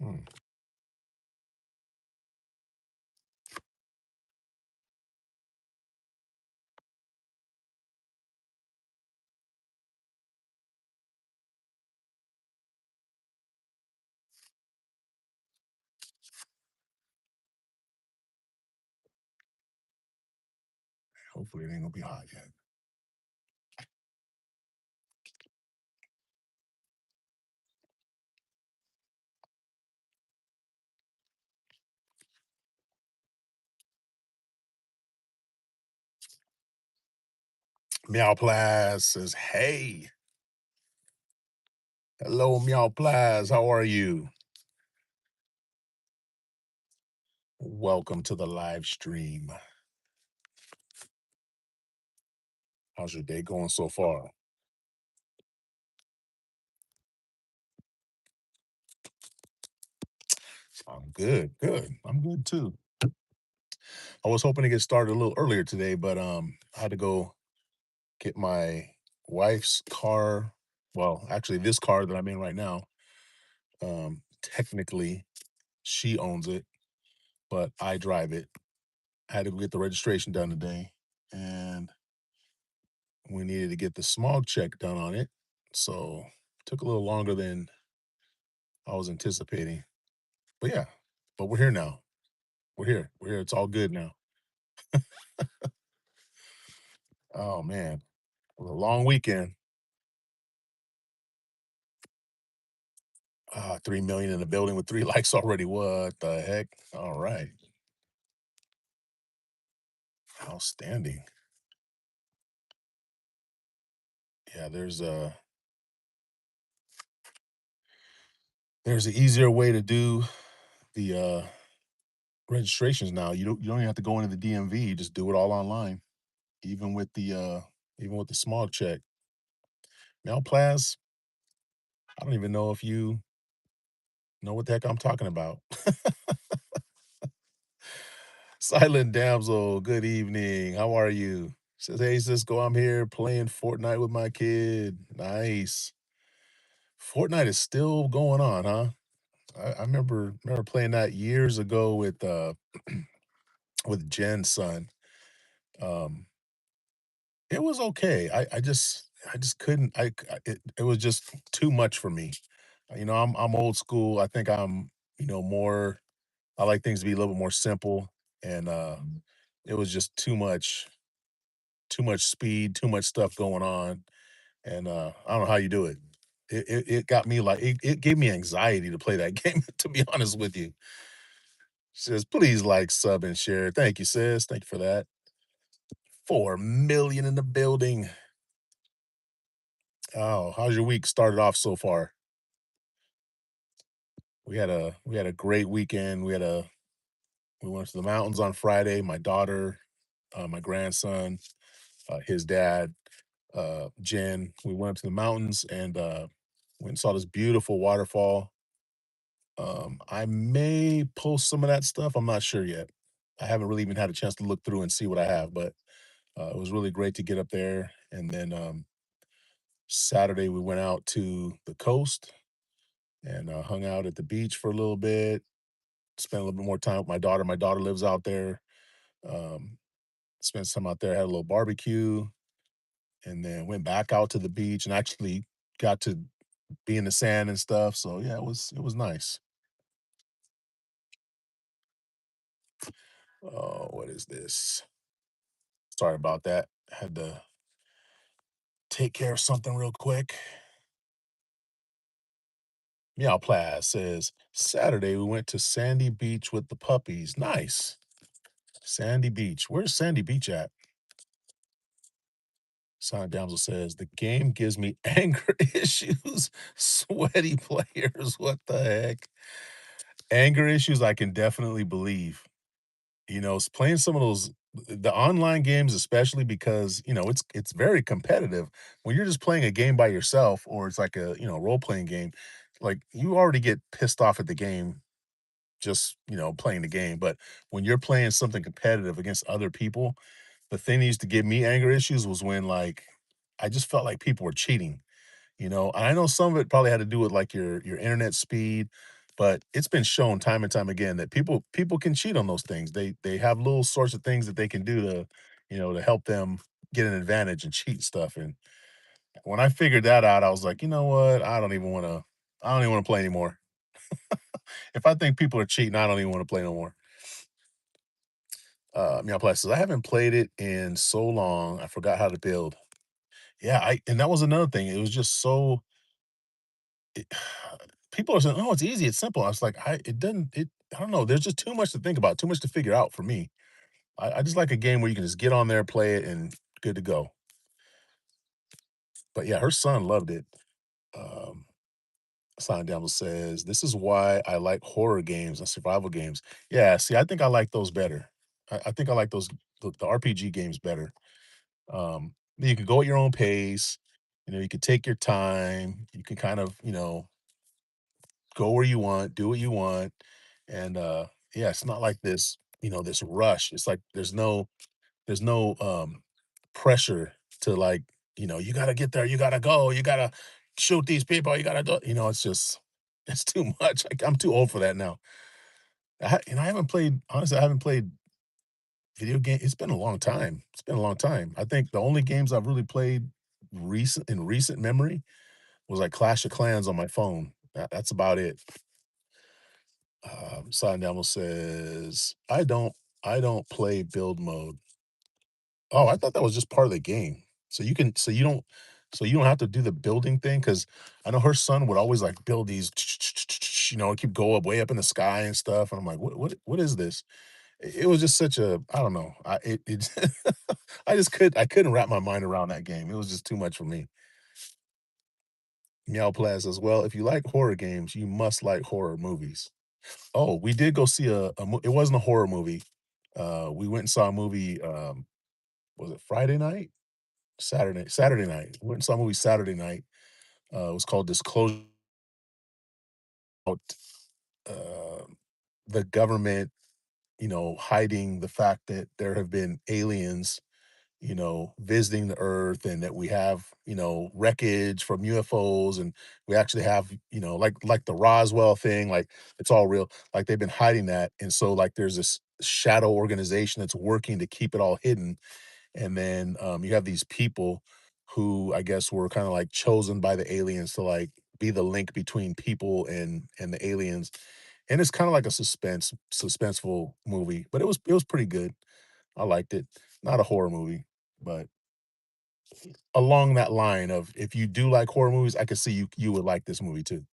Mm. Hopefully it ain't gonna be hot yet. Meow Plaz says, "Hey, hello, Meow Plaz. How are you? Welcome to the live stream. How's your day going so far?" I'm good, good. I'm good too. I was hoping to get started a little earlier today, but I had to go get my wife's car. Well, actually, this car that I'm in right now. Technically, she owns it, but I drive it. I had to go get the registration done today, and we needed to get the smog check done on it. So took a little longer than I was anticipating. But yeah, but we're here now. We're here. We're here. It's all good now. Oh man. It was a long weekend. 3 million in the building with three likes already. What the heck? All right. Outstanding. Yeah, there's an easier way to do the registrations now. You don't even have to go into the DMV. You just do it all online. Even with the even with the smog check. Now, Plas, I don't even know if you know what the heck I'm talking about. Silent Damsel, good evening. How are you? Says, hey Cisco, I'm here playing Fortnite with my kid. Nice. Fortnite is still going on, huh? I remember playing that years ago with Jen's son. Um, it was okay. I just couldn't. It was just too much for me. I'm old school. I think I'm more. I like things to be a little bit more simple, and it was just too much speed, too much stuff going on, and I don't know how you do it. It got me like it gave me anxiety to play that game. To be honest with you, says please like, sub, and share. Thank you, sis. Thank you for that. 4 million in the building. Oh, how's your week started off so far? We had a great weekend. We went to the mountains on Friday. My daughter, my grandson, his dad, Jen. We went up to the mountains and went and saw this beautiful waterfall. I may post some of that stuff. I'm not sure yet. I haven't really even had a chance to look through and see what I have, but it was really great to get up there. And then Saturday we went out to the coast and hung out at the beach for a little bit. Spent a little bit more time with my daughter. My daughter lives out there. Um, Spent some out there, had a little barbecue, and then went back out to the beach and actually got to be in the sand and stuff. So yeah, it was nice. Oh, what is this? Sorry about that. Had to take care of something real quick. Meow Plaz says Saturday we went to Sandy Beach with the puppies. Nice. Sandy Beach. Where's Sandy Beach at? Silent Damsel says the game gives me anger issues. Sweaty players. What the heck? Anger issues I can definitely believe. Playing some of those the online games, especially because it's very competitive. When you're just playing a game by yourself, or it's like a role playing game, like you already get pissed off at the game just playing the game. But when you're playing something competitive against other people, the thing that used to give me anger issues was when like I just felt like people were cheating. And I know some of it probably had to do with like your internet speed, but it's been shown time and time again that people can cheat on those things. They have little sorts of things that they can do to, to help them get an advantage and cheat stuff. And when I figured that out, I was like, you know what? I don't even want to play anymore. If I think people are cheating, I don't even want to play no more. Meow Plus says, I haven't played it in so long. I forgot how to build. Yeah, I and that was another thing. It was just so it, people are saying, "Oh, it's easy, it's simple." I was like, I don't know. There's just too much to think about, too much to figure out for me. I just like a game where you can just get on there, play it, and good to go. But yeah, her son loved it. Um, Silent Devil says, "This is why I like horror games and survival games." Yeah, see, I think I like those better. I think I like the RPG games better. You can go at your own pace. You can take your time. You can kind of, go where you want, do what you want. And yeah, it's not like this rush. It's like there's no pressure to like, you gotta get there, you gotta go, you gotta shoot these people, you gotta do it's just it's too much. I'm too old for that now. I haven't played honestly, I haven't played video game. It's been a long time. It's been a long time. I think the only games I've really played recent memory was like Clash of Clans on my phone. That's about it. Silent Devil says, I don't play build mode. Oh, I thought that was just part of the game. So you don't have to do the building thing because I know her son would always like build these, keep go up way up in the sky and stuff. And I'm like, what is this? It was just such a I don't know. I couldn't wrap my mind around that game. It was just too much for me. Meow Plaza as well. If you like horror games, you must like horror movies. Oh, we did go see it wasn't a horror movie. We went and saw a movie, was it Friday night? Saturday night. We went and saw a movie Saturday night. It was called Disclosure about, uh, the government, hiding the fact that there have been aliens, visiting the earth and that we have, wreckage from UFOs and we actually have, like the Roswell thing, like it's all real. Like they've been hiding that. And so like there's this shadow organization that's working to keep it all hidden. And then you have these people who I guess were kind of like chosen by the aliens to like be the link between people and the aliens. And it's kind of like a suspenseful movie, but it was pretty good. I liked it. Not a horror movie, but along that line of if you do like horror movies, I could see you would like this movie too.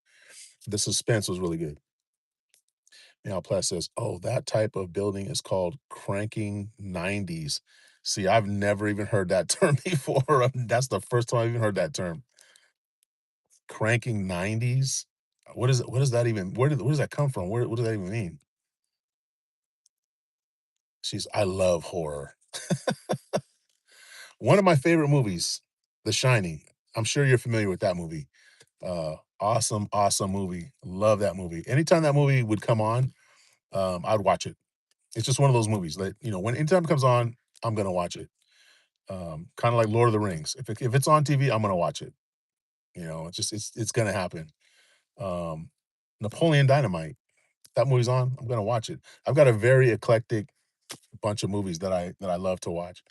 The suspense was really good. Plus says, "Oh, that type of building is called cranking 90s." See, I've never even heard that term before. That's the first time I've even heard that term. Cranking 90s? What is it? What does that even where does that come from? What does that even mean? I love horror. One of my favorite movies, The Shining. I'm sure you're familiar with that movie. Awesome, awesome movie. Love that movie. Anytime that movie would come on, I'd watch it. It's just one of those movies that, when anytime it comes on, I'm gonna watch it. Kind of like Lord of the Rings. If it's on TV, I'm gonna watch it. It's gonna happen. Um, Napoleon Dynamite. That movie's on. I'm gonna watch it. I've got a very eclectic bunch of movies that I love to watch.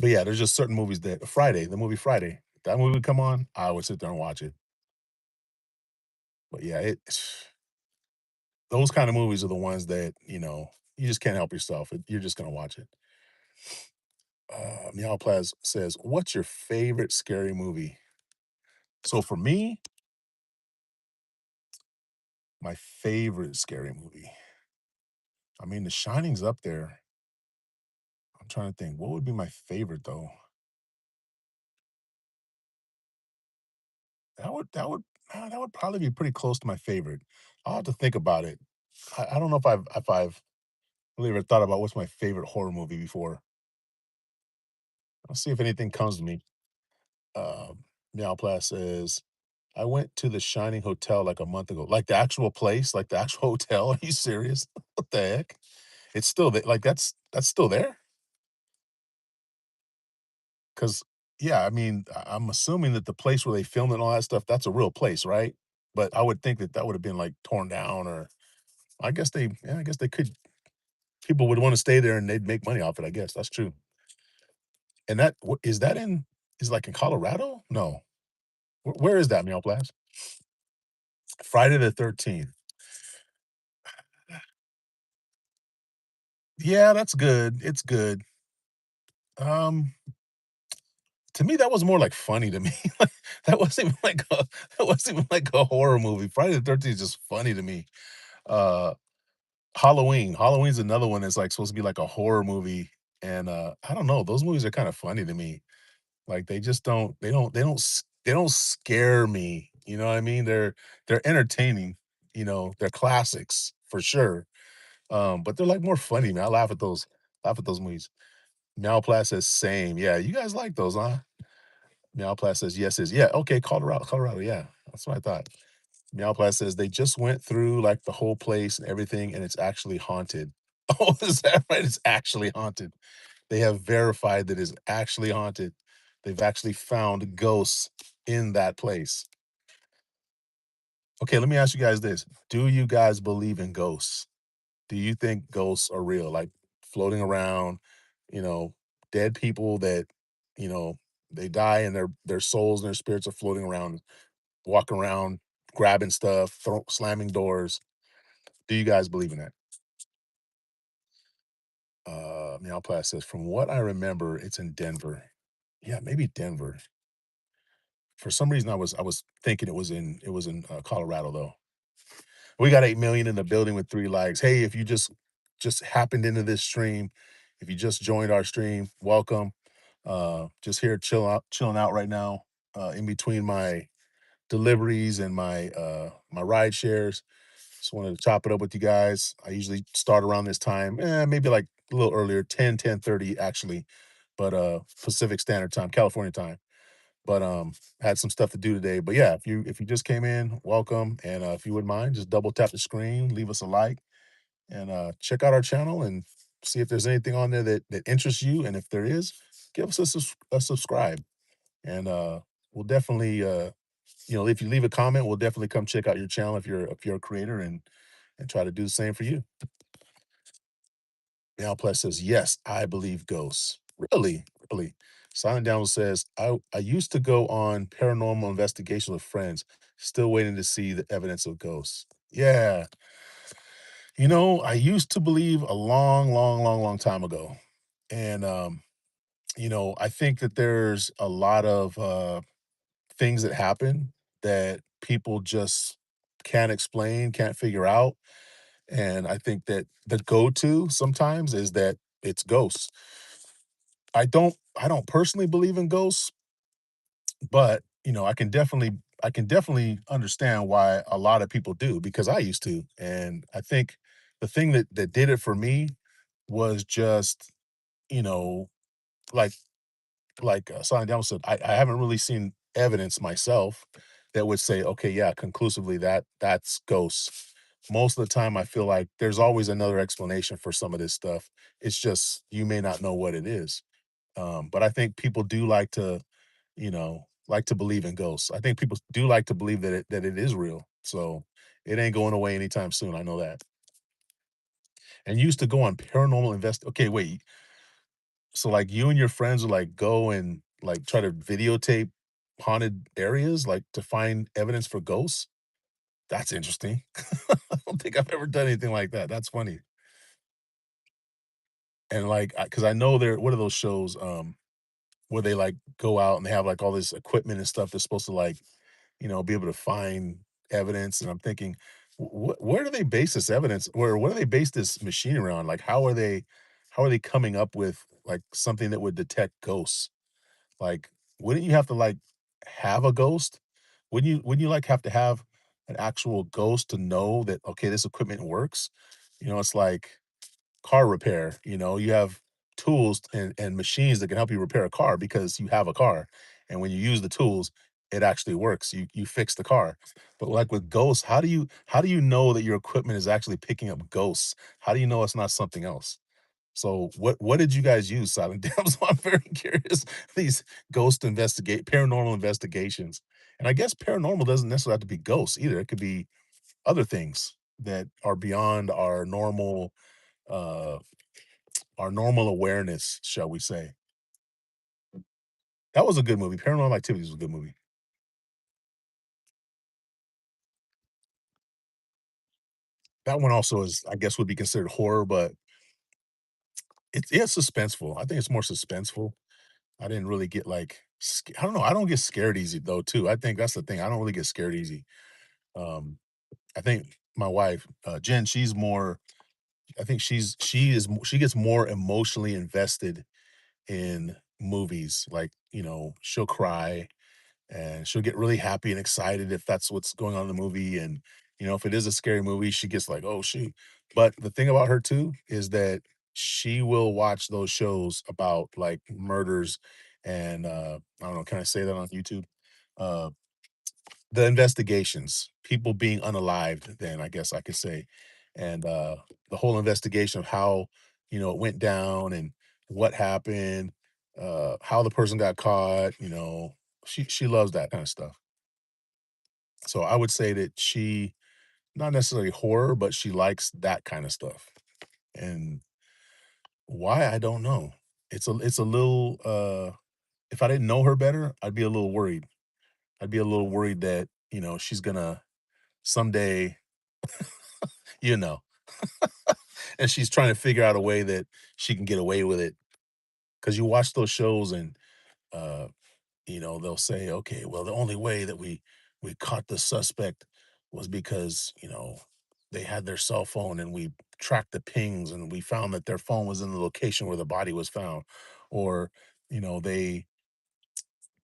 But yeah, there's just certain movies that the movie Friday, that movie would come on, I would sit there and watch it. But yeah, those kind of movies are the ones that, you just can't help yourself. You're just gonna watch it. Meow Plaz says, "What's your favorite scary movie?" So for me, my favorite scary movie. I mean, The Shining's up there. I'm trying to think, what would be my favorite though? That would probably be pretty close to my favorite. I'll have to think about it. I don't know if I've really ever thought about what's my favorite horror movie before. I'll see if anything comes to me. Meow Plaz says, I went to the Shining Hotel like a month ago. Like the actual place, like the actual hotel. Are you serious? What the heck? It's still there. Like that's still there? Because yeah, I mean, I'm assuming that the place where they filmed and all that stuff, that's a real place, right? but I would think that that would have been, like, torn down or I guess they yeah, I guess they could people would wanna stay there and they'd make money off it, I guess, that's true. And that is that in is, like, in Colorado? No. Where is that, Meow Blast? Friday the 13th. Yeah, that's good, it's good. Um, to me, that was more like funny to me, like, that wasn't even like a that wasn't even like a horror movie. Friday the 13th is just funny to me. Uh, Halloween's another one that's, like, supposed to be like a horror movie, and, I don't know, those movies are kinda funny to me. Like, they just they don't scare me, you know what I mean? They're entertaining, you know, they're classics for sure, but they're, like, more funny, man. I laugh at those movies. Malplat says, "Same." Yeah, you guys like those, huh? Malplat says, "Yes, is" yeah, okay, Colorado, yeah, that's what I thought. Malplat says, "They just went through, like, the whole place and everything, and it's actually haunted." Oh, is that right? It's actually haunted. They have verified that it's actually haunted. They've actually found ghosts in that place. Okay, let me ask you guys this. Do you guys believe in ghosts? Do you think ghosts are real? Like floating around, you know, dead people that, you know, they die and their souls and their spirits are floating around, walking around, grabbing stuff, slamming doors. Do you guys believe in that? Meow Plat says, from what I remember, it's in Denver. Yeah, maybe Denver. For some reason, I was thinking it was in Colorado though. We got 8 million in the building with 3 likes. Hey, if you just happened into this stream, if you just joined our stream, welcome. Just here chilling out right now, in between my deliveries and my ride shares. Just wanted to chop it up with you guys. I usually start around this time, maybe like a little earlier, 10:30 actually, but Pacific Standard Time, California time. But had some stuff to do today. But yeah, if you just came in, welcome. And if you wouldn't mind, just double tap the screen, leave us a like, and check out our channel and see if there's anything on there that interests you. And if there is, give us a subscribe. And we'll definitely if you leave a comment, we'll definitely come check out your channel if you're a creator and try to do the same for you. Malplex says, yes, I believe ghosts. Really? Really? Silent Down says, I used to go on paranormal investigation with friends, still waiting to see the evidence of ghosts. Yeah. You know, I used to believe a long, long, long, long time ago. And I think that there's a lot of things that happen that people just can't explain, can't figure out. And I think that the go-to sometimes is that it's ghosts. I don't personally believe in ghosts, but, I can definitely understand why a lot of people do because I used to, and I think the thing that did it for me was just, you know, like Silent Down said, I haven't really seen evidence myself that would say, "Okay, yeah, conclusively that's ghosts." Most of the time, I feel like there's always another explanation for some of this stuff. It's just you may not know what it is. But I think people do like to believe in ghosts. I think people do like to believe that it is real. So it ain't going away anytime soon. I know that. And you used to go on paranormal invest. Okay, wait. So like you and your friends would like go and like try to videotape haunted areas, like to find evidence for ghosts. That's interesting. I don't think I've ever done anything like that. That's funny. And like, because I know there, what are those shows? Where they like go out and they have like all this equipment and stuff that's supposed to like be able to find evidence. And I'm thinking, where do they base this evidence? Or what do they base this machine around? Like, how are they coming up with like something that would detect ghosts? Like, wouldn't you have to like have a ghost? Wouldn't you like have to have an actual ghost to know that okay, this equipment works? It's like car repair. You have tools and machines that can help you repair a car because you have a car. And when you use the tools, it actually works. You fix the car. But like with ghosts, how do you know that your equipment is actually picking up ghosts? How do you know it's not something else? So what did you guys use, Silent Dam? So I'm very curious. These paranormal investigations. And I guess paranormal doesn't necessarily have to be ghosts either. It could be other things that are beyond uh our normal awareness, shall we say. That was a good movie. Paranormal Activities was a good movie. That one also is, I guess, would be considered horror, but it's suspenseful. I think it's more suspenseful. I didn't really get like I don't know. I don't get scared easy though, too. I think that's the thing. I don't really get scared easy. Um, I think my wife, Jen, she's more. I think she gets more emotionally invested in movies. Like, she'll cry and she'll get really happy and excited if that's what's going on in the movie. And if it is a scary movie, she gets like, "Oh, shoot!" But the thing about her too is that she will watch those shows about like murders and I don't know, can I say that on YouTube? Uh, the investigations, people being unalived. Then I guess I could say, and the whole investigation of how it went down and what happened, how the person got caught. She loves that kind of stuff. So I would say that she not necessarily horror, but she likes that kind of stuff. And why, I don't know. It's a little if I didn't know her better, I'd be a little worried. I'd be a little worried that, she's gonna someday, you know, and she's trying to figure out a way that she can get away with it. Cause you watch those shows and uh they'll say, okay, well, the only way that we caught the suspect was because, they had their cell phone and we tracked the pings and we found that their phone was in the location where the body was found. Or, they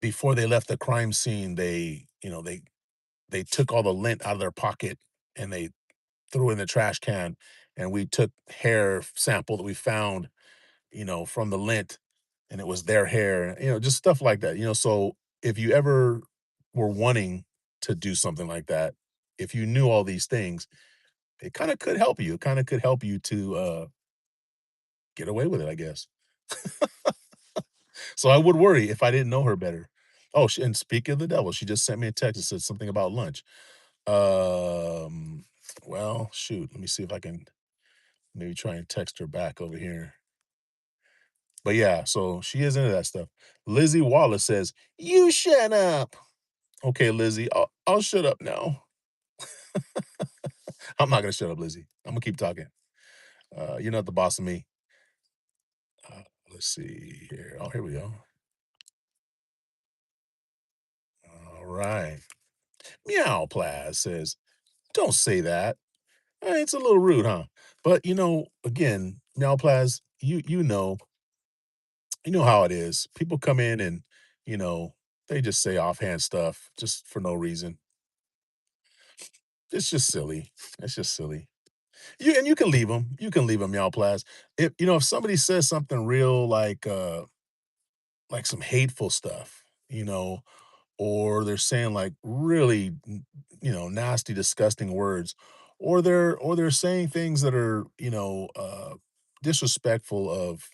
before they left the crime scene, they took all the lint out of their pocket and they threw it in the trash can and we took hair sample that we found from the lint, and it was their hair, just stuff like that. So if you ever were wanting to do something like that, if you knew all these things, it kind of could help you. It kind of could help you to get away with it, I guess. So I would worry if I didn't know her better. Oh, and speaking of the devil, she just sent me a text that said something about lunch. Um, well, shoot, let me see if I can maybe try and text her back over here. But yeah, so she is into that stuff. Lizzie Wallace says, "You shut up." Okay, Lizzie, I'll shut up now. I'm not gonna shut up, Lizzie. I'm gonna keep talking. You're not the boss of me. Uh, let's see here. Oh, here we go. All right. Meow Plaz says, "Don't say that. It's a little rude, huh?" But again, Meow Plaz, you know how it is. People come in and you know they just say offhand stuff just for no reason. It's just silly. It's just silly. You can leave them. You can leave them, y'all, Plas. If somebody says something real like some hateful stuff, or they're saying like really, nasty, disgusting words, or they're saying things that are, disrespectful of,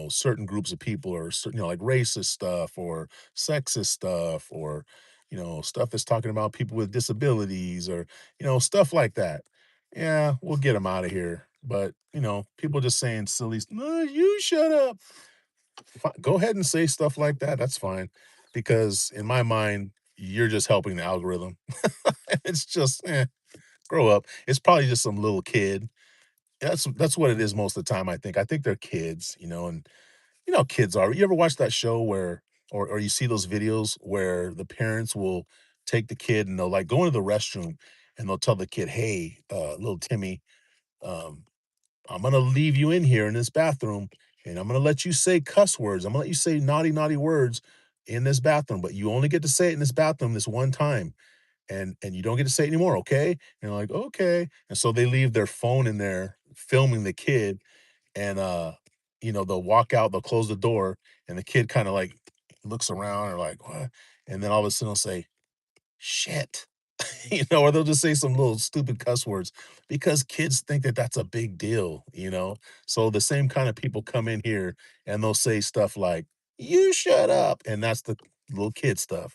certain groups of people or certain, like racist stuff or sexist stuff or, stuff that's talking about people with disabilities or, stuff like that. Yeah, we'll get them out of here. But, people just saying silly, no, you shut up. Go ahead and say stuff like that. That's fine. Because in my mind, you're just helping the algorithm. It's just, grow up. It's probably just some little kid. That's what it is most of the time, I think. I think they're kids, and you know how kids are. You ever watch that show where or you see those videos where the parents will take the kid and they'll like go into the restroom and they'll tell the kid, "Hey, little Timmy, um, I'm gonna leave you in here in this bathroom, and I'm gonna let you say cuss words. I'm gonna let you say naughty, naughty words in this bathroom, but you only get to say it in this bathroom this one time, and you don't get to say it anymore, okay?" And they're like, "Okay." And so they leave their phone in there filming the kid, and they'll walk out, they'll close the door, and the kid kind of like looks around or like, what? And then all of a sudden they'll say, "Shit." Or they'll just say some little stupid cuss words because kids think that that's a big deal. So the same kind of people come in here and they'll say stuff like, "You shut up," and that's the little kid stuff.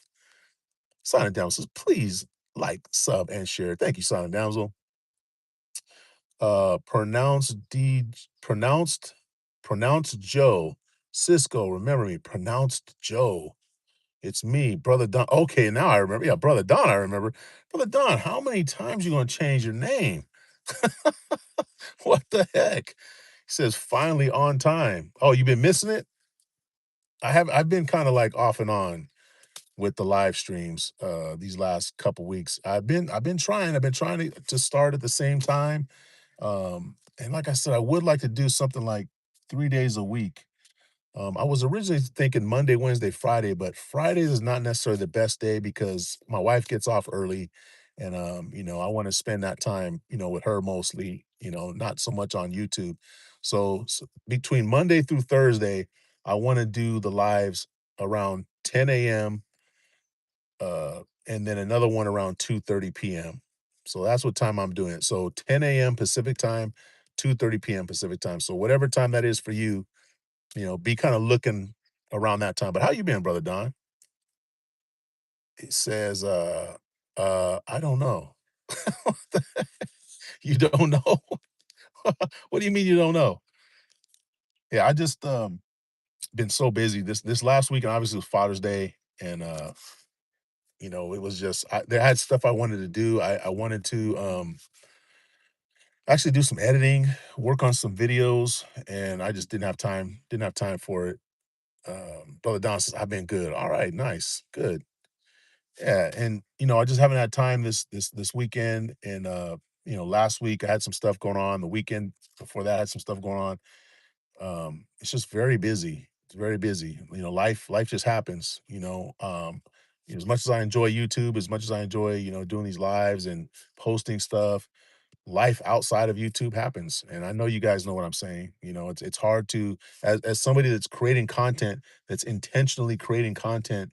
Silent Damsel says, "Please like, sub, and share." Thank you, Silent Damsel. Pronounced D pronounced Joe. Cisco, remember me, pronounced Joe. It's me, Brother Don. Okay, now I remember. Yeah, Brother Don, I remember. Brother Don, how many times you gonna change your name? What the heck? He says, "Finally on time." Oh, you been missing it? I've been kinda, like, off and on with the live streams, these last couple weeks. I've been trying to start at the same time, and like I said, I would like to do something like 3 days a week. I was originally thinking Monday, Wednesday, Friday, but Fridays is not necessarily the best day because my wife gets off early and I want to spend that time, with her mostly, not so much on YouTube. So between Monday through Thursday, I want to do the lives around 10 a.m. And then another one around 2:30 p.m. So that's what time I'm doing it. So 10 a.m. Pacific time, 2:30 p.m. Pacific time. So whatever time that is for you, be kinda looking around that time. But how you been, brother Don? It says, "I don't know." What the You don't know? What do you mean you don't know? Yeah, I just, been so busy. This last week, and obviously, it was Father's Day, and, it was just I had stuff I wanted to do. I wanted to, actually do some editing, work on some videos, and I just didn't have time for it. Brother Don says, "I've been good." Alright, nice, good. Yeah, and I just haven't had time this weekend, and last week I had some stuff going on. The weekend before that I had some stuff going on. It's just very busy. It's very busy. Life just happens. As much as I enjoy YouTube, as much as I enjoy doing these lives and posting stuff, life outside of YouTube happens, and I know you guys know what I'm saying. It's hard to as somebody that's creating content, that's intentionally creating content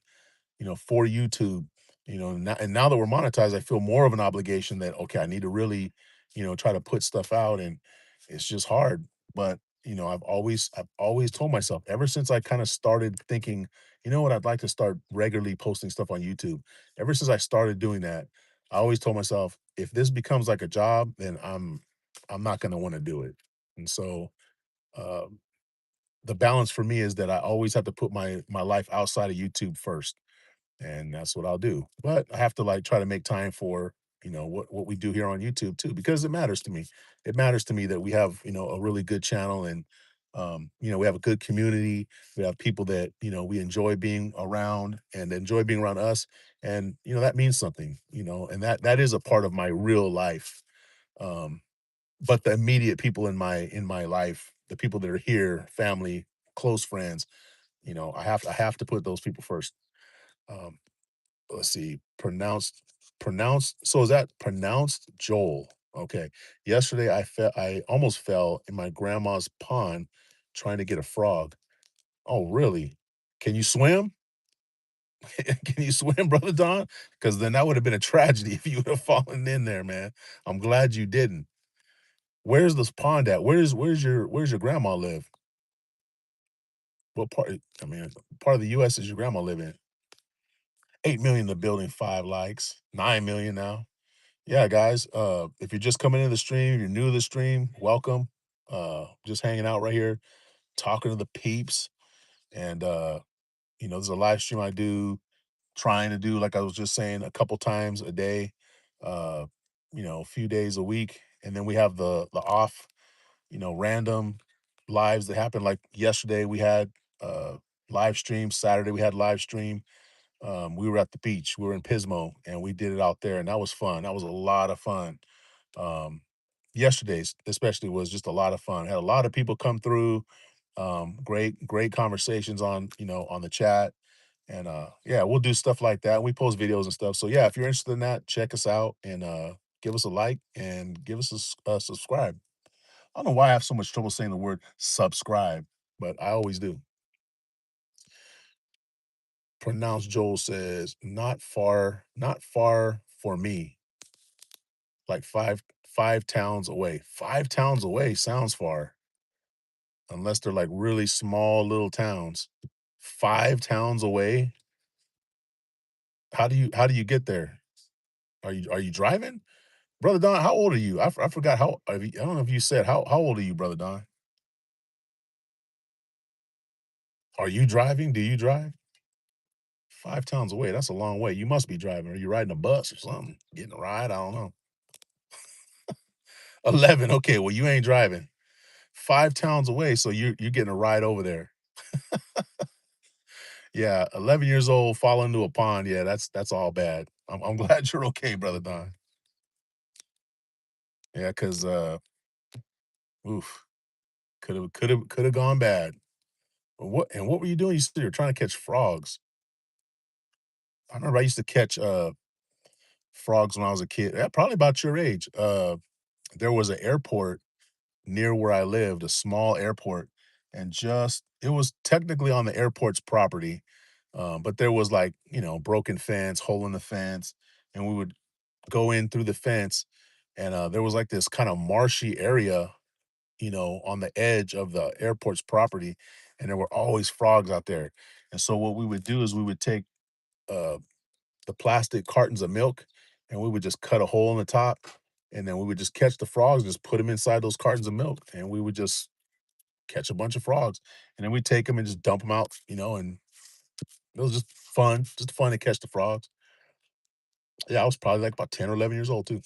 for YouTube, and now that we're monetized, I feel more of an obligation that, okay, I need to really, try to put stuff out, and it's just hard. But, I've always told myself ever since I kind of started thinking, you know what, I'd like to start regularly posting stuff on YouTube. Ever since I started doing that, I always told myself, if this becomes like a job, then I'm not going to want to do it. And so, um, the balance for me is that I always have to put my life outside of YouTube first, and that's what I'll do. But I have to like try to make time for what we do here on YouTube too, because it matters to me. It matters to me that we have a really good channel, and we have a good community. We have people that we enjoy being around and enjoy being around us, and that means something. And that is a part of my real life. Um, but the immediate people in my life, the people that are here, family, close friends, I have to put those people first. Um, let's see, pronounced so is that pronounced Joel? Okay. Yesterday, I almost fell in my grandma's pond trying to get a frog. Oh, really? Can you swim? Can you swim, brother Don? Because then that would have been a tragedy if you would have fallen in there, man. I'm glad you didn't. Where's this pond at? Where's your grandma live? What part I mean, part of the US does your grandma live in? 8,000,000 the building, 5 likes, 9,000,000 now. Yeah, guys, if you're just coming into the stream, you're new to the stream, welcome. Just hanging out right here, talking to the peeps. And there's a live stream I do, trying to do, like I was just saying, a couple times a day, uh, a few days a week. And then we have the off, random lives that happen. Like yesterday we had live stream, Saturday we had live stream. We were at the beach, we were in Pismo, and we did it out there, and that was fun. That was a lot of fun. um, Yesterday's especially was just a lot of fun. Had a lot of people come through. Great conversations on the chat, and yeah, we'll do stuff like that. We post videos and stuff. So yeah, if you're interested in that, check us out, and give us a like and give us a subscribe. I don't know why I have so much trouble saying the word subscribe, but I always do. Pronounced Joel says, not far for me, like five towns away. 5 towns away sounds far. Unless they're, like, really small little towns. 5 towns away? how do you get there? Are you driving? Brother Don, how old are you? I forgot how I don't know if you said how old are you, Brother Don? Are you driving? Do you drive? 5 towns away, that's a long way. You must be driving. Are you riding a bus or something? Getting a ride? I don't know. 11, okay, well, you ain't driving. 5 towns away, so you're getting a ride over there. Yeah, 11 years old, fall into a pond, yeah, that's all bad. I'm glad you're okay, Brother Don. Yeah, 'cause, oof, coulda gone bad. What were you doing? You said you were trying to catch frogs. I remember I used to catch, frogs when I was a kid, yeah, probably about your age. There was an airport near where I lived, a small airport, and just it was technically on the airport's property, but there was, like, broken fence, hole in the fence, and we would go in through the fence, and, there was, like, this kinda marshy area, on the edge of the airport's property, and there were always frogs out there, and so what we would do is we would take, uh, the plastic cartons of milk, and we would just cut a hole in the top, and then we would just catch the frogs, just put them inside those cartons of milk, and we would just catch a bunch of frogs, and then we take them and just dump them out, and it was just fun to catch the frogs. Yeah, I was probably, like, about 10 or 11 years old too.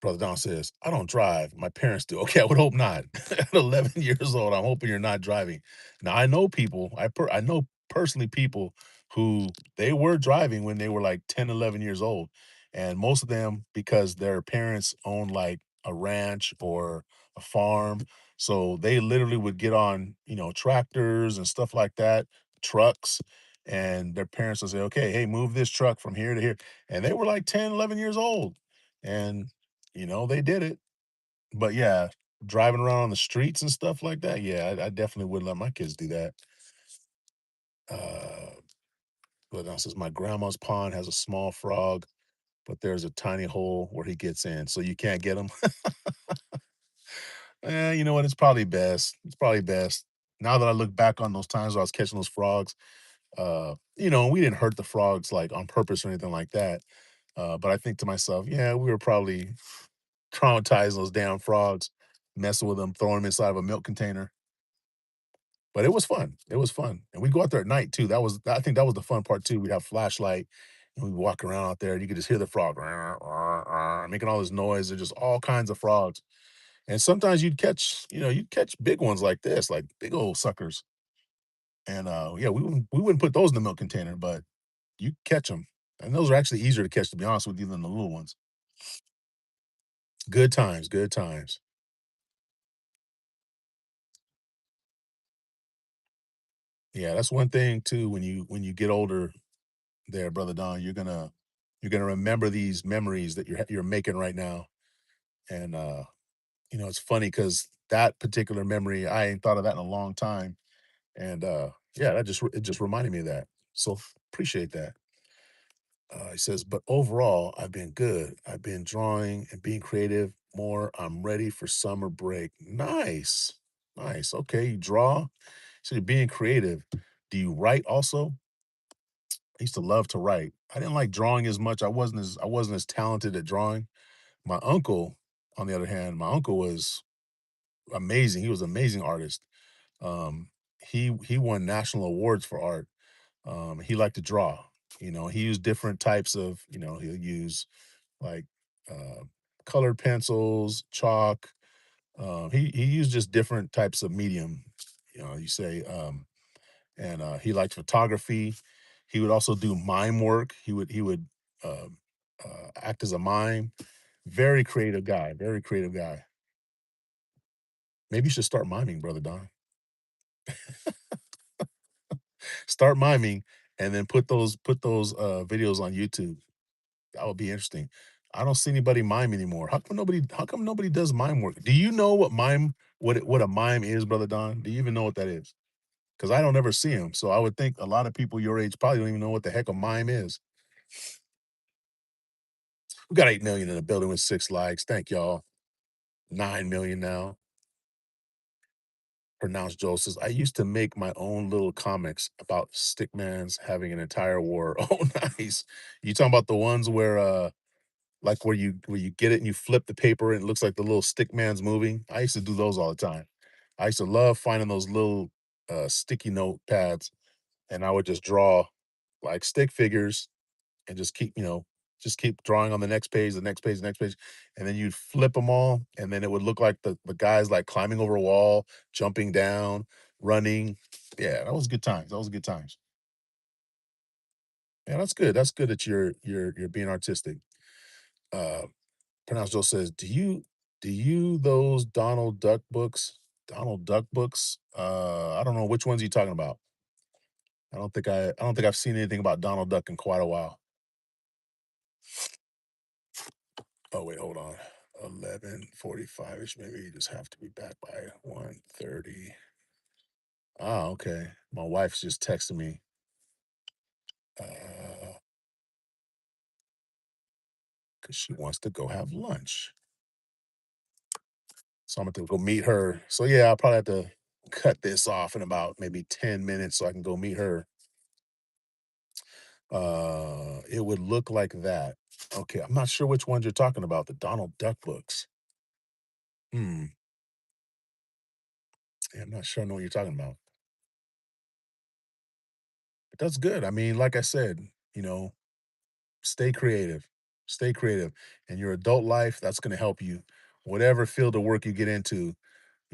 Brother Don says, "I don't drive, my parents do." Okay, I would hope not. At 11 years old, I'm hoping you're not driving. Now, I know people, I know personally people who they were driving when they were, like, 10, 11 years old, and most of them because their parents owned, like, a ranch or a farm, so they literally would get on, tractors and stuff like that, trucks, and their parents would say, "Okay, hey, move this truck from here to here," and they were, like, 10, 11 years old, and they did it. But yeah, driving around on the streets and stuff like that, yeah, I definitely wouldn't let my kids do that. Uh, what else is my grandma's pond has a small frog, but there's a tiny hole where he gets in, so you can't get him. You know what? It's probably best. It's probably best. Now that I look back on those times I was catching those frogs, we didn't hurt the frogs like on purpose or anything like that. But I think to myself, yeah, we were probably traumatizing those damn frogs, messing with them, throwing them inside of a milk container. But it was fun. It was fun, and we'd go out there at night too. I think that was the fun part too. We'd have flashlight, and we'd walk around out there, and you could just hear the frog making all this noise. There's just all kinds of frogs, and sometimes you'd catch big ones like this, like big old suckers. And yeah, we wouldn't put those in the milk container, but you catch them, and those are actually easier to catch, to be honest with you, than the little ones. Good times, good times. Yeah, that's one thing too. When you get older, there, brother Don, you're gonna remember these memories that you're making right now. And it's funny because that particular memory, I ain't thought of that in a long time. And yeah, it just reminded me of that. So appreciate that. He says, but overall, I've been good. I've been drawing and being creative more. I'm ready for summer break. Nice. Nice. Okay. You draw. So you're being creative. Do you write also? I used to love to write. I didn't like drawing as much. I wasn't as talented at drawing. My uncle, on the other hand, my uncle was amazing. He was an amazing artist. He won national awards for art. He liked to draw. He used different types of, he'll use like uh, colored pencils, chalk. He used just different types of medium. You say and he liked photography. He would also do mime work. He would um, act as a mime. Very creative guy. Very creative guy. Maybe you should start miming, brother Don. Start miming, and then put those videos on YouTube. That would be interesting. I don't see anybody mime anymore. How come nobody does mime work? Do you know what a mime is, brother Don? Do you even know what that is? Because I don't ever see them. So I would think a lot of people your age probably don't even know what the heck a mime is. We got 8 million in the building with 6 likes. Thank y'all. 9 million now. Pronounced Joel says, I used to make my own little comics about stickmans having an entire war. Oh, nice. You talking about the ones where like where you get it and you flip the paper and it looks like the little stick man's moving? I used to do those all the time. I used to love finding those little sticky note pads and I would just draw like stick figures and just keep, just keep drawing on the next page, the next page, the next page, and then you'd flip them all, and then it would look like the guys like climbing over a wall, jumping down, running. Yeah, that was good times. That was good times. Yeah, that's good. That's good that you're being artistic. Uh, Pronounced Joe says, do you those Donald Duck books? Donald Duck books? I don't know which ones you talking about. I don't think I've seen anything about Donald Duck in quite a while. Oh, wait, hold on. 11:45-ish, maybe you just have to be back by 1:30. Ah, okay. My wife's just texting me, because she wants to go have lunch. So I'm gonna go meet her. So, yeah, I'll probably have to cut this off in about maybe 10 minutes so I can go meet her. It would look like that. Okay, I'm not sure which ones you're talking about, the Donald Duck books. Hmm, yeah, I'm not sure I know what you're talking about. But that's good. I mean, like I said, you know, stay creative. Stay creative. In your adult life, that's going to help you. Whatever field of work you get into,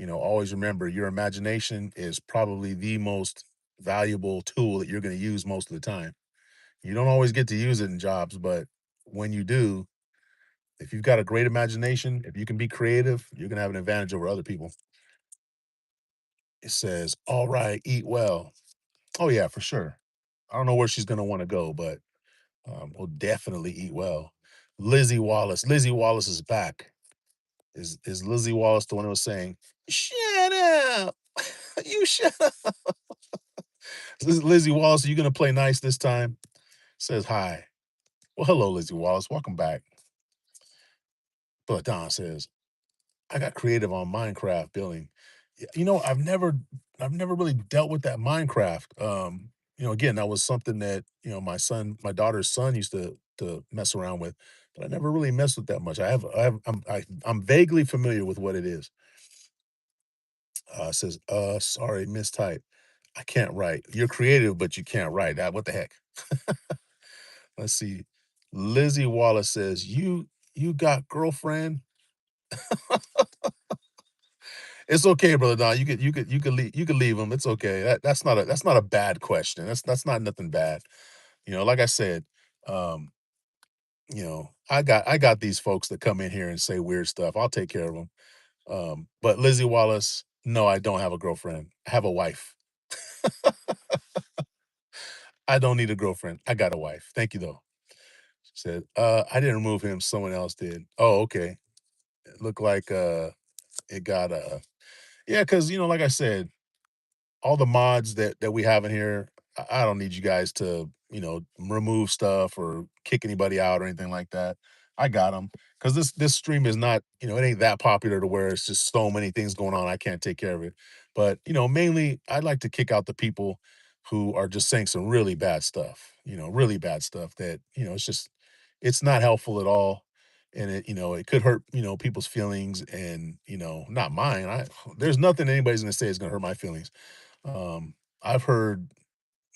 always remember your imagination is probably the most valuable tool that you're going to use most of the time. You don't always get to use it in jobs, but when you do, if you've got a great imagination, if you can be creative, you're going to have an advantage over other people. It says, all right, eat well. Oh, yeah, for sure. I don't know where she's going to want to go, but we'll definitely eat well. Lizzie Wallace. Lizzie Wallace is back. Is Lizzie Wallace the one who was saying, "Shut up, you shut up"? Lizzie Wallace, are you gonna play nice this time? Says hi. Well, hello, Lizzie Wallace. Welcome back. But Don says, I got creative on Minecraft building. I've never really dealt with that Minecraft. Again, that was something that my daughter's son used to mess around with, but I never really messed with that much. I'm vaguely familiar with what it is. Says, sorry, mistype. I can't write. You're creative, but you can't write. That what the heck? Let's see. Lizzie Wallace says, you got girlfriend? It's okay, brother Don. You could leave him. It's okay. That's not a bad question. That's not nothing bad. Like I said, um, I got these folks that come in here and say weird stuff. I'll take care of them. But Lizzie Wallace, no, I don't have a girlfriend. I have a wife. I don't need a girlfriend. I got a wife. Thank you though. She said, I didn't remove him, someone else did. Oh, okay. It looked like it got yeah, because like I said, all the mods that we have in here, I don't need you guys to, remove stuff or kick anybody out or anything like that. I got them because this stream is not, it ain't that popular to where it's just so many things going on. I can't take care of it. But mainly, I'd like to kick out the people who are just saying some really bad stuff. Really bad stuff that it's not helpful at all. And it could hurt, people's feelings and, not mine. There's nothing anybody's gonna say is gonna hurt my feelings. I've heard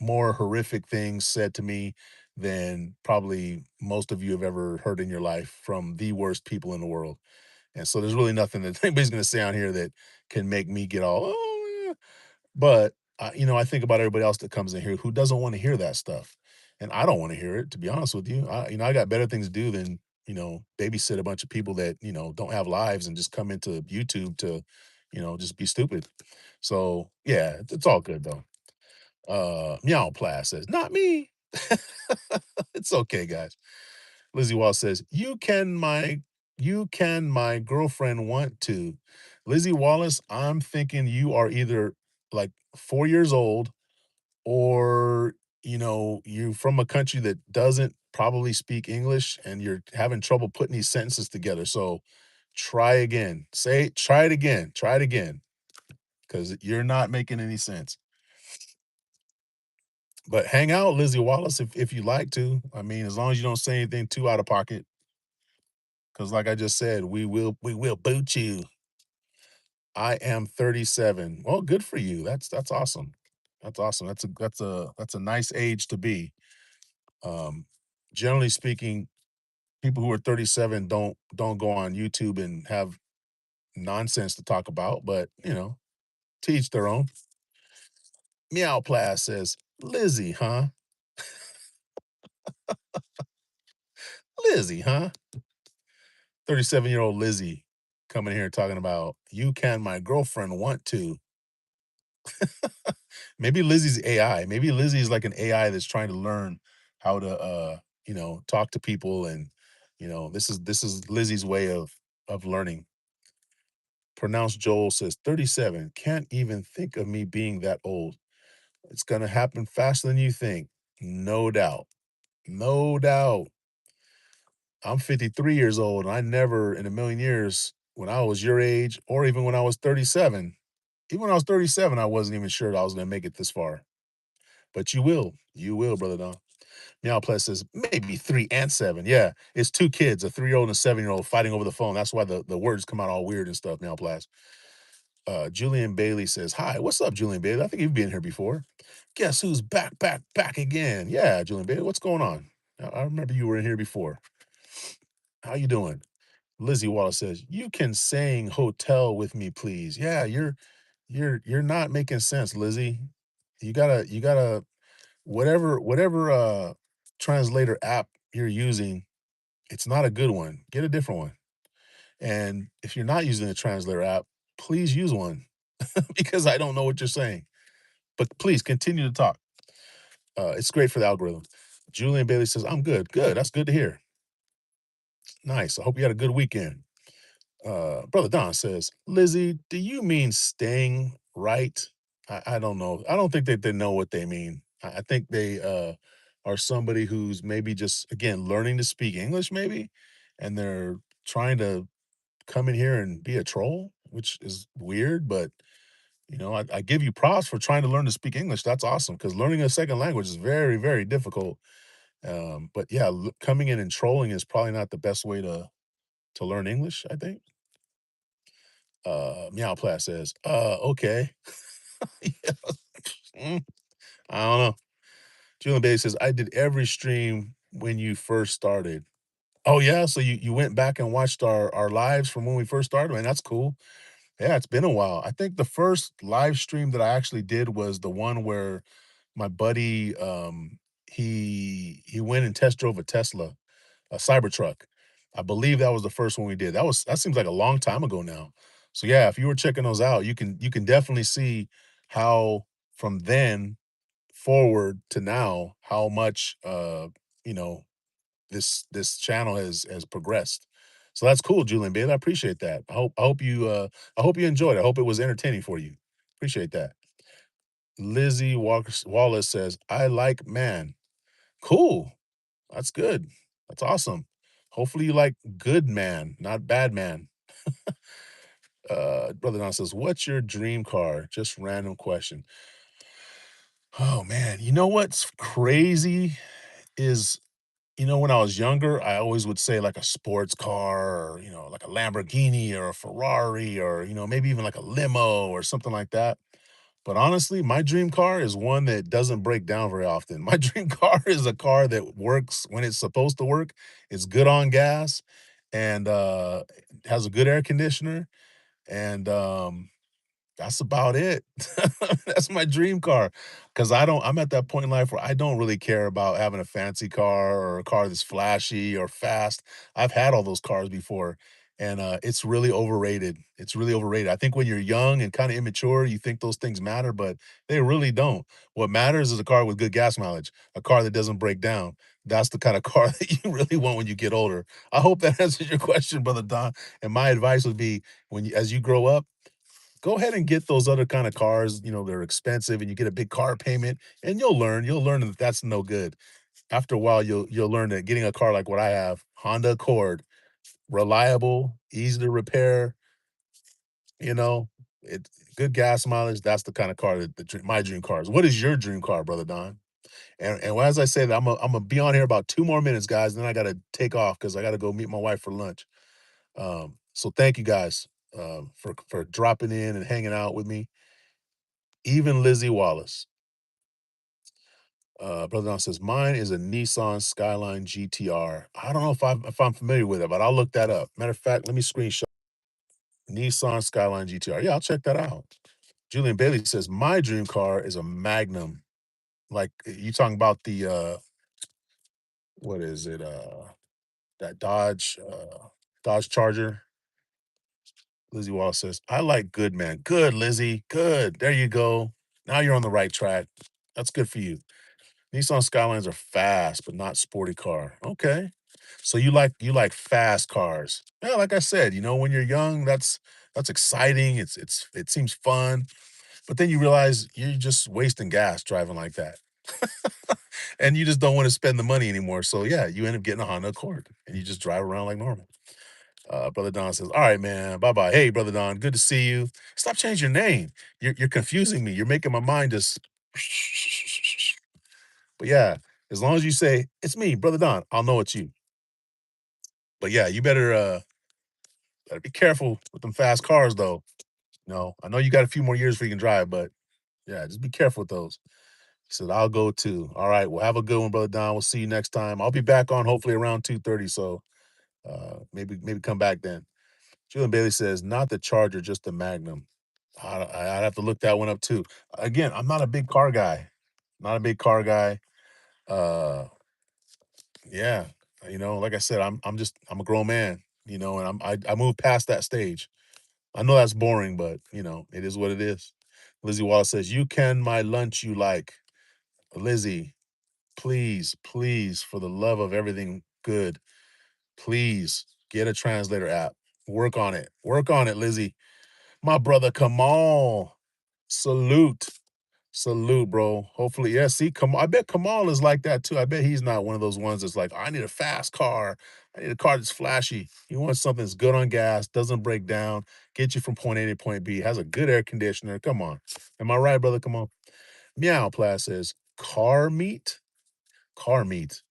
more horrific things said to me than probably most of you have ever heard in your life from the worst people in the world. And so there's really nothing that anybody's going to say on here that can make me get all, oh, yeah. But, I think about everybody else that comes in here who doesn't want to hear that stuff. And I don't want to hear it, to be honest with you. I got better things to do than, babysit a bunch of people that, don't have lives and just come into YouTube to, just be stupid. So yeah, it's all good though. Meow Plas says, "Not me." It's okay, guys. Lizzie Wall says, you can my girlfriend want to." Lizzie Wallace, I'm thinking you are either like 4 years old or, you from a country that doesn't probably speak English and you're having trouble putting these sentences together. So try again. Try it again. Try it again. because you're not making any sense. But hang out, Lizzie Wallace, if you like to. I mean, as long as you don't say anything too out of pocket, because like I just said, we will boot you. I am 37. Well, good for you. That's awesome. That's awesome. That's a nice age to be. Um, Generally speaking, people who are 37 don't go on YouTube and have nonsense to talk about, but to each their own. Meow Plas says, Lizzie, huh? Lizzie, huh? 37-year-old Lizzie coming here talking about you can my girlfriend want to. Maybe Lizzie's AI. Maybe Lizzie's like an AI that's trying to learn how to talk to people and this is Lizzie's way of learning. Pronounced Joel says 37. Can't even think of me being that old. It's gonna happen faster than you think. No doubt. No doubt. I'm 53 years old, and I never in a million years, when I was your age, or even when I was 37, even when I was 37, I wasn't even sure that I was gonna make it this far. But you will. You will, brother Don. Meow Plus says, maybe 3 and 7. Yeah, it's 2 kids, a 3-year-old and a 7-year-old fighting over the phone. That's why the words come out all weird and stuff, Meow Plus. Julian Bailey says, "Hi, what's up, Julian Bailey? I think you've been here before. Guess who's back, back, back again? Yeah, Julian Bailey, what's going on? I remember you were in here before. How you doing?" Lizzie Wallace says, "You can sing hotel with me, please." Yeah, you're not making sense, Lizzie. You gotta whatever translator app you're using, it's not a good one. Get a different one. And if you're not using a translator app, please use one because I don't know what you're saying. But please continue to talk. It's great for the algorithm. Julian Bailey says, I'm good. Good. That's good to hear. Nice. I hope you had a good weekend. Brother Don says, Lizzie, do you mean staying right? I don't know. I don't think that they know what they mean. I think they are somebody who's maybe just, again, learning to speak English, maybe, and they're trying to come in here and be a troll, which is weird, but I give you props for trying to learn to speak English. That's awesome because learning a second language is very, very difficult. But yeah, coming in and trolling is probably not the best way to learn English, I think. Meow Plat says, okay. Yeah, mm, I don't know. Julian Bay says, I did every stream when you first started. Oh yeah, so you went back and watched our lives from when we first started, man. That's cool. Yeah, it's been a while. I think the first live stream that I actually did was the one where my buddy, he went and test drove a Tesla, a Cybertruck. I believe that was the first one we did. That seems like a long time ago now. So yeah, if you were checking those out, you can definitely see how from then forward to now how much you know this channel has progressed. So that's cool, Julian Bailey. I appreciate that. I hope you enjoyed it. I hope it was entertaining for you. Appreciate that. Lizzie Wallace says, I like man. Cool. That's good. That's awesome. Hopefully you like good man, not bad man. Brother Don says, what's your dream car? Just random question. Oh man, you know what's crazy is when I was younger, I always would say like a sports car or, like a Lamborghini or a Ferrari or, maybe even like a limo or something like that. But honestly, my dream car is one that doesn't break down very often. My dream car is a car that works when it's supposed to work. It's good on gas and has a good air conditioner and that's about it. That's my dream car, because I'm at that point in life where I don't really care about having a fancy car or a car that's flashy or fast. I've had all those cars before, and, it's really overrated. It's really overrated. I think when you're young and kinda immature, you think those things matter, but they really don't. What matters is a car with good gas mileage, a car that doesn't break down. That's the kinda car that you really want when you get older. I hope that answers your question, brother Don, and my advice would be as you grow up, go ahead and get those other kind of cars, they're expensive and you get a big car payment and you'll learn that that's no good. After a while, you'll learn that getting a car like what I have, Honda Accord, reliable, easy to repair, you know. It good gas mileage, that's the kinda car that my dream car is. What is your dream car, brother Don? And as I say that, Imma be on here about 2 more minutes, guys, then I gotta take off because I gotta go meet my wife for lunch. So thank you guys, for dropping in and hanging out with me. Even Lizzie Wallace. Brother Don says, "Mine is a Nissan Skyline GTR." I don't know if I'm familiar with it, but I'll look that up. Matter of fact, let me screenshot Nissan Skyline GTR. Yeah, I'll check that out. Julian Bailey says, "My dream car is a Magnum." Like, you talking about the, what is it, that Dodge Charger? Lizzie Wallace says, "I like good, man." Good, Lizzie, good. There you go. Now you're on the right track. That's good for you. Nissan Skylines are fast, but not sporty car. Okay. So you like fast cars. Yeah, like I said, when you're young, that's exciting. It seems fun, but then you realize you're just wasting gas driving like that. And you just don't want to spend the money anymore. So yeah, you end up getting a Honda Accord and you just drive around like normal. Brother Don says, "All right, man. Bye bye." Hey, Brother Don, good to see you. Stop changing your name. You're confusing me. You're making my mind just. But yeah, as long as you say it's me, Brother Don, I'll know it's you. But yeah, you better be careful with them fast cars, though. No, I know you got a few more years before you can drive, but yeah, just be careful with those. He said, "I'll go too." All right, well, have a good one, Brother Don. We'll see you next time. I'll be back on hopefully around 2:30. So maybe come back then. Julian Bailey says, "Not the Charger, just the Magnum." I'd have to look that one up too. Again, I'm not a big car guy. Not a big car guy. Uh, yeah, like I said, I'm a grown man. And I moved past that stage. I know that's boring, but it is what it is. Lizzie Wallace says, "You can my lunch you like." Lizzie, please, please, for the love of everything good, please get a translator app. Work on it. Work on it, Lizzie. My brother Kamal. Salute. Salute, bro. Hopefully, yeah. See, I bet Kamal is like that too. I bet he's not one of those ones that's like, I need a fast car. I need a car that's flashy. He wants something that's good on gas, doesn't break down, get you from point A to point B, has a good air conditioner. Come on. Am I right, brother? Come on. Meow Plas says, car meat? Car meat.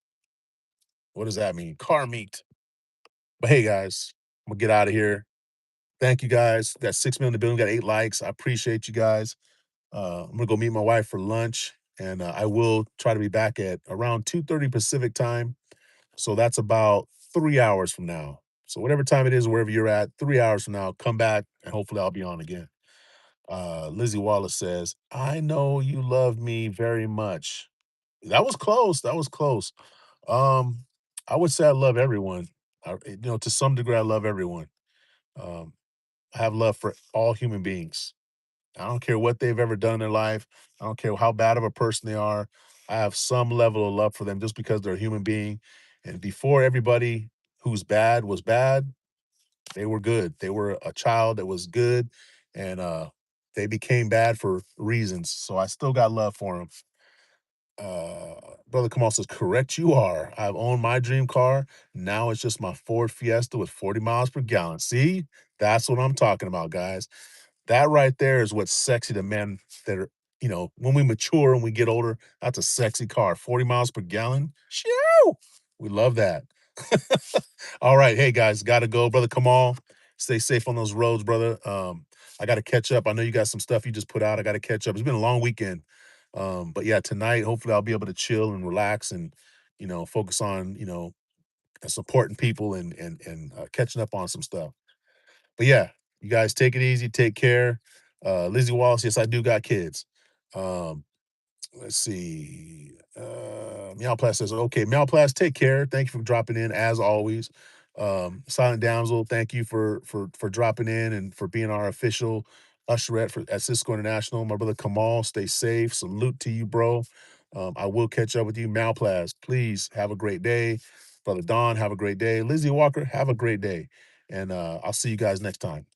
What does that mean? Car meat. But hey, guys, I'm gonna get out of here. Thank you guys. Got 6 million in the building, got 8 likes. I appreciate you guys. I'm gonna go meet my wife for lunch, and I will try to be back at around 2:30 Pacific time. So that's about 3 hours from now. So whatever time it is, wherever you're at, 3 hours from now, come back and hopefully I'll be on again. Lizzie Wallace says, "I know you love me very much." That was close. That was close. Um, I would say I love everyone. To some degree, I love everyone. Um, I have love for all human beings. I don't care what they've ever done in their life. I don't care how bad of a person they are. I have some level of love for them just because they're a human being. And before everybody who's bad was bad, they were good. They were a child that was good, and they became bad for reasons. So I still got love for them. Uh, Brother Kamal says, "Correct, you are. I've owned my dream car. Now it's just my Ford Fiesta with 40 miles per gallon." See, that's what I'm talking about, guys. That right there is what's sexy to men that are, when we mature and we get older, that's a sexy car. 40 miles per gallon. Shoo! We love that. All right. Hey guys, gotta go. Brother Kamal. Stay safe on those roads, brother. I gotta catch up. I know you got some stuff you just put out. I gotta catch up. It's been a long weekend. But yeah, tonight, hopefully I'll be able to chill and relax and, focus on, supporting people and catching up on some stuff. But yeah, you guys take it easy, take care. Lizzie Wallace, yes, I do got kids. Um, let's see. Meowplas says, okay, Meowplas, take care. Thank you for dropping in as always. Silent Damsel, thank you for dropping in and for being our official usherette at Cisco International. My brother Kamal, stay safe. Salute to you, bro. I will catch up with you. Malplas, please have a great day. Brother Don, have a great day. Lizzie Walker, have a great day. And I'll see you guys next time.